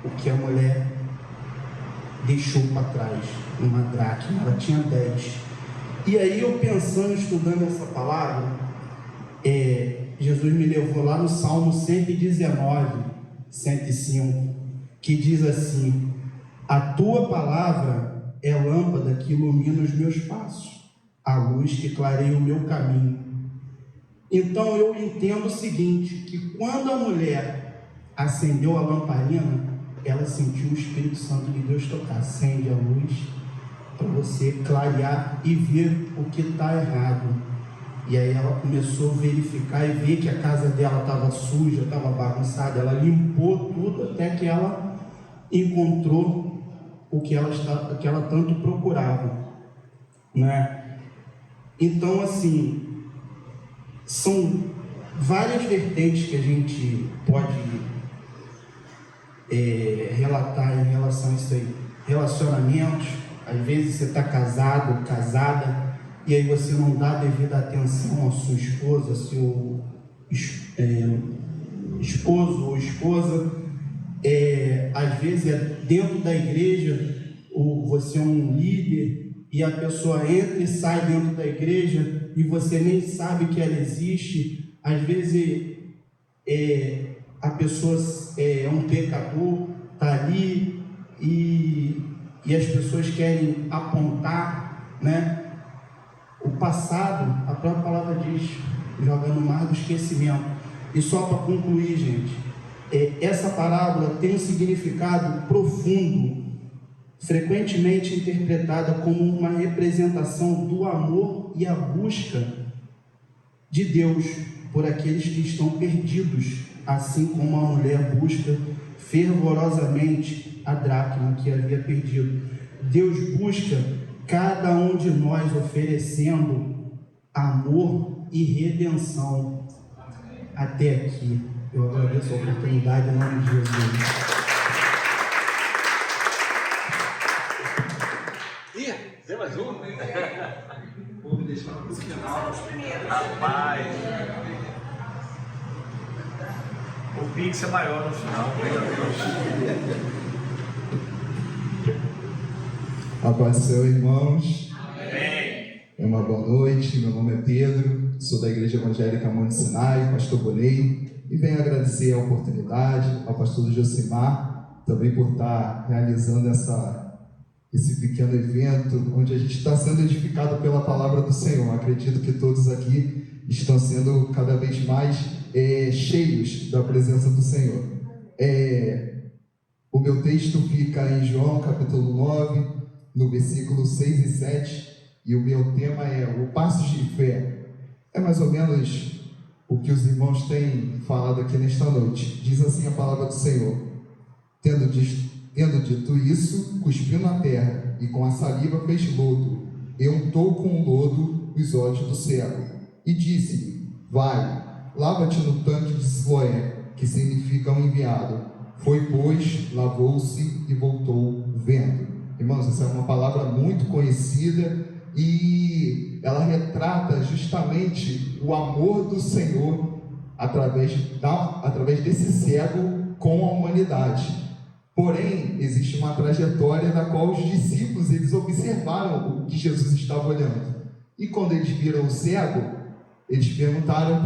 o que a mulher deixou para trás, uma dracma, ela tinha 10. E aí eu pensando, estudando essa palavra, Jesus me levou lá no Salmo 119, 105, que diz assim: a tua palavra é lâmpada que ilumina os meus passos, a luz que clareia o meu caminho. Então eu entendo o seguinte, que quando a mulher acendeu a lamparina, ela sentiu o Espírito Santo de Deus tocar. Acende a luz para você clarear e ver o que está errado. E aí ela começou a verificar e ver que a casa dela estava suja, estava bagunçada. Ela limpou tudo até que ela encontrou o que ela tanto procurava, né? Então, assim, são várias vertentes que a gente pode relatar em relação a isso aí. Relacionamentos, às vezes você está casado, casada, e aí você não dá devida atenção à sua esposa, ao seu esposo ou esposa. Às vezes dentro da igreja, você é um líder e a pessoa entra e sai dentro da igreja e você nem sabe que ela existe. Às vezes a pessoa é um pecador, está ali e as pessoas querem apontar, né? O passado, a própria palavra diz, joga no mar do esquecimento. E só para concluir, gente, essa parábola tem um significado profundo, frequentemente interpretada como uma representação do amor e a busca de Deus por aqueles que estão perdidos, assim como a mulher busca fervorosamente a dracma que havia perdido. Deus busca cada um de nós oferecendo amor e redenção até aqui. Eu agradeço a oportunidade em nome de Jesus. Tem mais um? Vou deixar no final. Rapaz. O Pix é maior no final. A paz do Senhor, irmãos. Amém. Uma boa noite. Meu nome é Pedro. Sou da Igreja Evangélica Monte Sinai, pastor Bonei. E venho agradecer a oportunidade ao pastor Josimar, também por estar realizando esse pequeno evento, onde a gente está sendo edificado pela palavra do Senhor. Acredito que todos aqui estão sendo cada vez mais cheios da presença do Senhor. O meu texto fica em João, capítulo 9, no versículo 6 e 7, e o meu tema é o Passos de Fé. É mais ou menos o que os irmãos têm falado aqui nesta noite. Diz assim a palavra do Senhor: Tendo dito isso, cuspiu na terra e com a saliva fez lodo, e untou com o lodo os olhos do cego, e disse-lhe: Vai, lava-te no tanque de Siloé, que significa um enviado. Foi, pois, lavou-se e voltou vendo. Irmãos, essa é uma palavra muito conhecida e ela retrata justamente o amor do Senhor através desse cego com a humanidade. Porém, existe uma trajetória na qual os discípulos eles observaram o que Jesus estava olhando. E quando eles viram o cego, eles perguntaram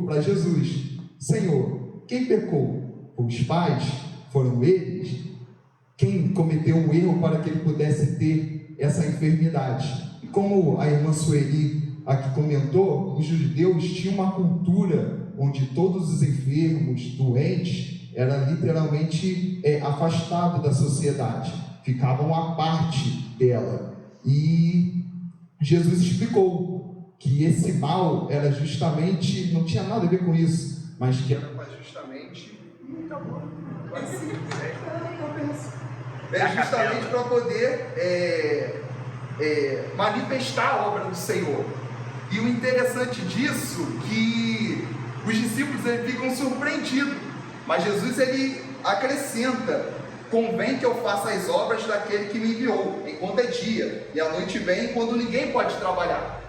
para Jesus: Senhor, quem pecou? Os pais? Foram eles? Quem cometeu um erro para que ele pudesse ter essa enfermidade? E como a irmã Sueli aqui comentou, os judeus tinham uma cultura onde todos os enfermos, doentes, eram literalmente afastados da sociedade, ficavam à parte dela. E Jesus explicou que esse mal era justamente, não tinha nada a ver com isso, mas que era justamente justamente para poder manifestar a obra do Senhor. E o interessante disso que os discípulos ficam surpreendidos, mas Jesus ele acrescenta: convém que eu faça as obras daquele que me enviou, enquanto é dia, e a noite vem quando ninguém pode trabalhar.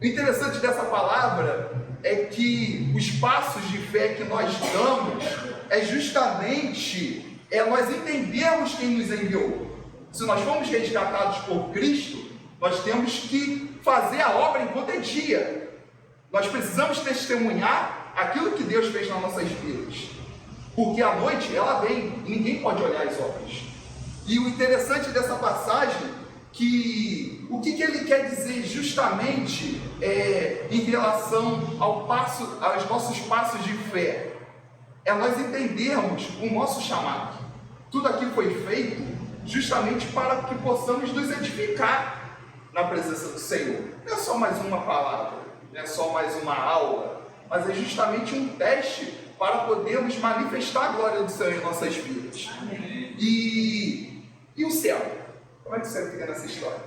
O interessante dessa palavra é que os passos de fé que nós damos é justamente nós entendermos quem nos enviou. Se nós fomos resgatados por Cristo, nós temos que fazer a obra enquanto é dia. Nós precisamos testemunhar aquilo que Deus fez nas nossas vidas, porque a noite ela vem e ninguém pode olhar as obras. E o interessante dessa passagem que o que ele quer dizer justamente em relação aos nossos passos de fé é nós entendermos o nosso chamado. Tudo aqui foi feito justamente para que possamos nos edificar na presença do Senhor. Não é só mais uma palavra, não é só mais uma aula, mas é justamente um teste para podermos manifestar a glória do Senhor em nossas vidas. E o cego? Como é que o cego fica nessa história?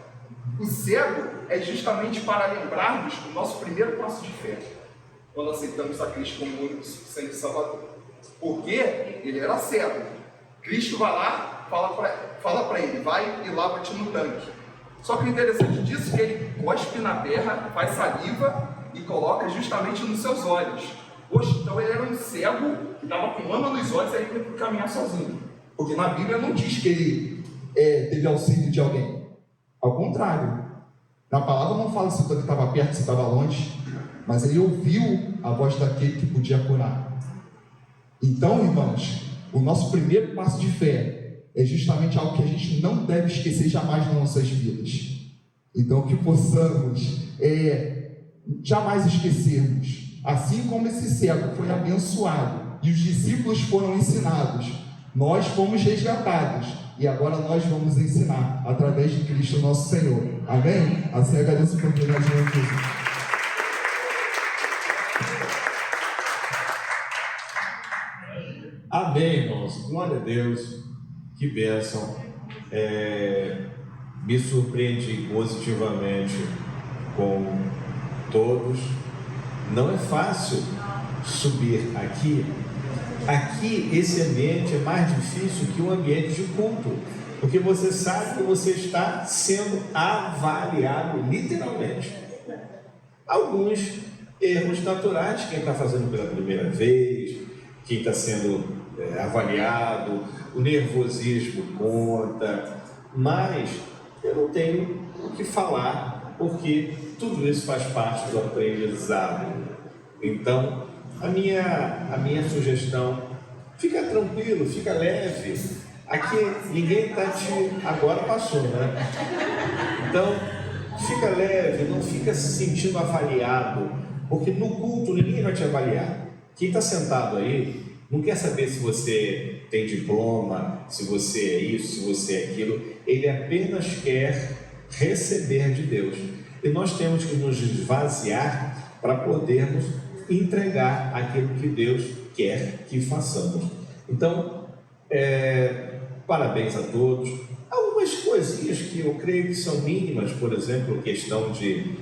O cego é justamente para lembrarmos do nosso primeiro passo de fé. quando aceitamos a Cristo como único e suficiente Salvador. Porque ele era cego. Cristo vai lá, fala para ele, vai e lava-te no tanque. Só que o interessante disso é que ele cospe na terra, faz saliva e coloca justamente nos seus olhos. Poxa, então ele era um cego que estava com lama nos olhos e aí teve que caminhar sozinho. Porque na Bíblia não diz que ele teve auxílio de alguém. Ao contrário. Na palavra não fala se ele estava perto, se estava longe. Mas ele ouviu a voz daquele que podia curar. Então, irmãos, o nosso primeiro passo de fé é justamente algo que a gente não deve esquecer jamais nas nossas vidas. Então, que possamos jamais esquecermos. Assim como esse cego foi abençoado e os discípulos foram ensinados, nós fomos resgatados e agora nós vamos ensinar através de Cristo nosso Senhor. Amém? Assim agradeço a oportunidade de vocês. Amém, irmãos. Glória a Deus. Que bênção. Me surpreendi positivamente com todos. Não é fácil subir aqui. Aqui, esse ambiente é mais difícil que um ambiente de culto, porque você sabe que você está sendo avaliado, literalmente. Alguns erros naturais, quem está fazendo pela primeira vez, quem está sendo avaliado, o nervosismo conta, mas eu não tenho o que falar, porque tudo isso faz parte do aprendizado. Então, a minha sugestão, fica tranquilo, fica leve. Aqui ninguém está agora passou, né? Então, fica leve, não fica se sentindo avaliado, porque no culto ninguém vai te avaliar. Quem está sentado aí não quer saber se você tem diploma, se você é isso, se você é aquilo. Ele apenas quer receber de Deus. E nós temos que nos esvaziar para podermos entregar aquilo que Deus quer que façamos. Então, parabéns a todos. Algumas coisinhas que eu creio que são mínimas, por exemplo, questão de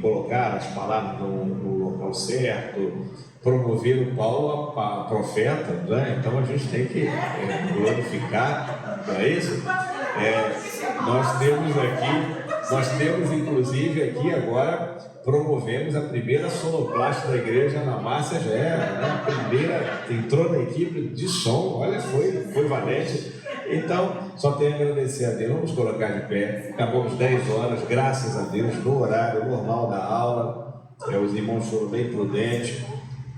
colocar as palavras no local certo, promover o Paulo a profeta, né? Então a gente tem que glorificar, não é isso? Nós temos inclusive aqui agora, promovemos a primeira sonoplasta da igreja na Márcia Gera, né? A primeira, entrou na equipe de som, olha, foi valente. Então, só tenho a agradecer a Deus. Vamos colocar de pé. Acabamos 10 horas, graças a Deus, no horário normal da aula. Os irmãos foram bem prudentes.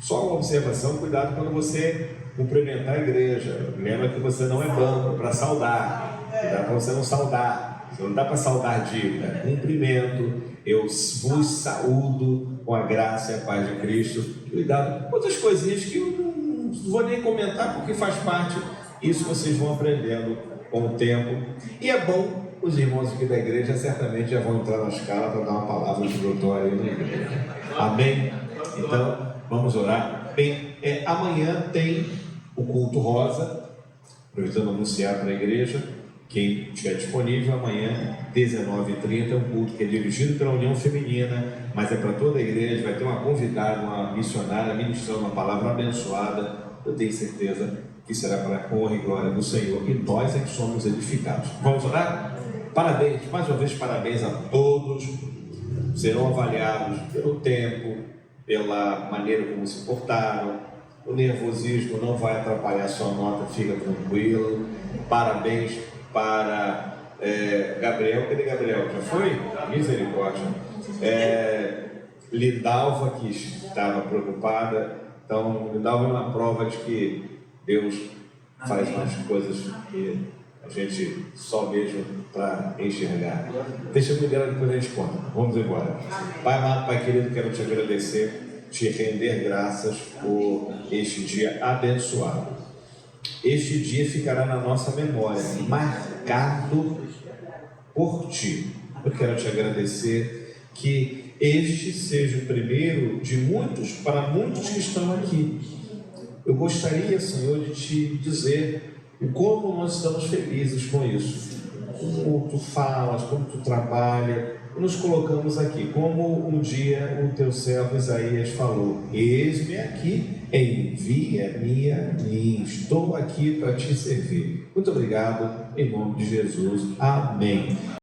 Só uma observação, cuidado quando você cumprimentar a igreja. Lembra que você não é banco para saudar. Cuidado para você não saudar. Você não dá para saudar dívida. Cumprimento. Eu vos saúdo com a graça e a paz de Cristo. Cuidado. Outras coisinhas que eu não vou nem comentar porque faz parte. Isso vocês vão aprendendo com o tempo. E é bom, os irmãos aqui da igreja certamente já vão entrar na escala para dar uma palavra introdutória. Amém? Então, vamos orar. Bem, amanhã tem o culto rosa, aproveitando anunciar para a igreja, quem estiver disponível, amanhã, 19h30, um culto que é dirigido pela União Feminina, mas é para toda a igreja, vai ter uma convidada, uma missionária, ministrando uma palavra abençoada. Eu tenho certeza que será para a honra e glória do Senhor, e nós é que somos edificados. Vamos orar? Parabéns, mais uma vez parabéns a todos. Serão avaliados pelo tempo, pela maneira como se portaram. O nervosismo não vai atrapalhar a sua nota, fica tranquilo. Parabéns para Gabriel. Cadê Gabriel? Já foi? Misericórdia. Lindalva, que estava preocupada. Então, Lindalva é uma prova de que Deus faz mais coisas que a gente só mesmo para enxergar. Deixa eu dela, depois a gente conta. Vamos embora. Pai amado, Pai querido, quero te agradecer, te render graças por este dia abençoado. Este dia ficará na nossa memória, marcado por ti. Eu quero te agradecer que este seja o primeiro de muitos, para muitos que estão aqui. Eu gostaria, Senhor, de te dizer o como nós estamos felizes com isso. como tu falas, como tu trabalha. Nos colocamos aqui, como um dia o teu servo Isaías falou: eis-me aqui, envia-me a mim, estou aqui para te servir. Muito obrigado, em nome de Jesus. Amém.